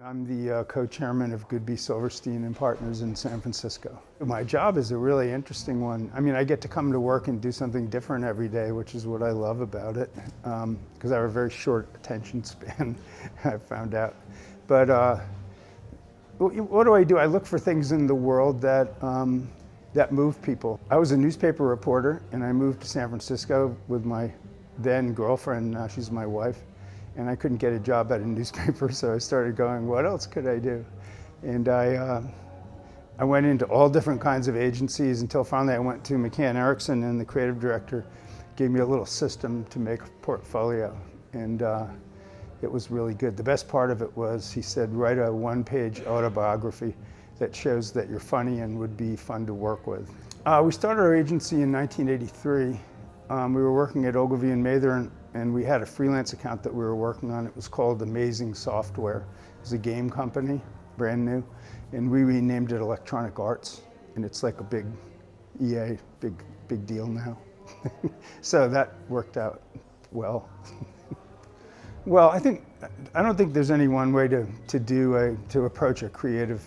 I'm the co-chairman of Goodby Silverstein Partners in San Francisco. My job is a really interesting one. I mean, I get to come to work and do something different every day, which is what I love about it, because I have a very short attention span, I've found out. But what do? I look for things in the world that, that move people. I was a newspaper reporter, and I moved to San Francisco with my then girlfriend, now she's my wife. And I couldn't get a job at a newspaper, so I started going, what else could I do? And I went into all different kinds of agencies until finally I went to McCann Erickson, and the creative director gave me a little system to make a portfolio. And it was really good. The best part of it was, he said, write a one-page autobiography that shows that you're funny and would be fun to work with. We started our agency in 1983. We were working at Ogilvy and Mather, and we had a freelance account that we were working on. It was called Amazing Software. It was a game company, brand new, and we renamed it Electronic Arts, and it's like a big EA, big deal now. So that worked out well. Well, I don't think there's any one way to approach a creative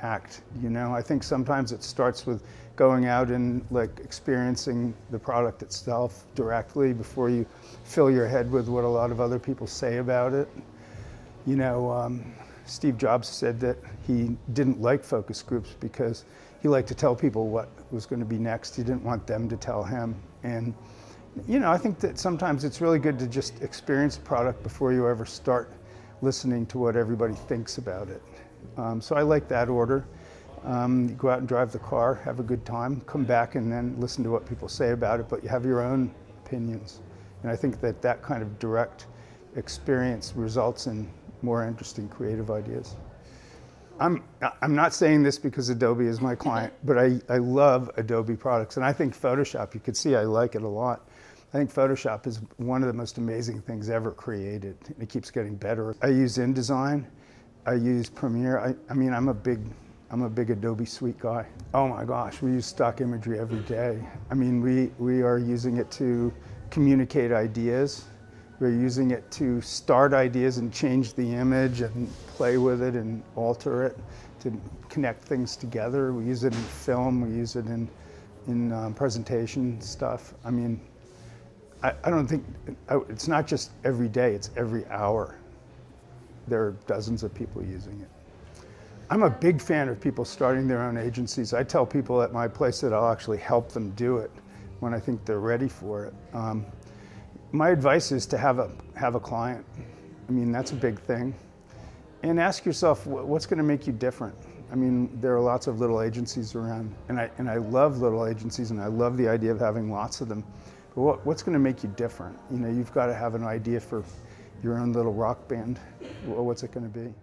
act. You know, I think sometimes it starts with going out and like experiencing the product itself directly before you fill your head with what a lot of other people say about it. You know, Steve Jobs said that he didn't like focus groups because he liked to tell people what was going to be next. He didn't want them to tell him. And you know, I think that sometimes it's really good to just experience a product before you ever start listening to what everybody thinks about it. So I like that order. You go out and drive the car, have a good time, come back and then listen to what people say about it, but you have your own opinions. And I think that that kind of direct experience results in more interesting creative ideas. I'm not saying this because Adobe is my client, but I love Adobe products. And I think Photoshop, you can see I like it a lot. I think Photoshop is one of the most amazing things ever created. It keeps getting better. I use InDesign, I use Premiere. I mean, I'm a big Adobe Suite guy. Oh my gosh, we use stock imagery every day. I mean, we are using it to communicate ideas. We're using it to start ideas and change the image and play with it and alter it to connect things together. We use it in film, we use it in presentation stuff. I mean, I don't think, it's not just every day, it's every hour. There are dozens of people using it. I'm a big fan of people starting their own agencies. I tell people at my place that I'll actually help them do it when I think they're ready for it. My advice is to have a client. I mean, that's a big thing. And ask yourself, what's going to make you different? I mean, there are lots of little agencies around, and I love little agencies, and I love the idea of having lots of them. But what's going to make you different? You know, you've got to have an idea for your own little rock band. What's it going to be?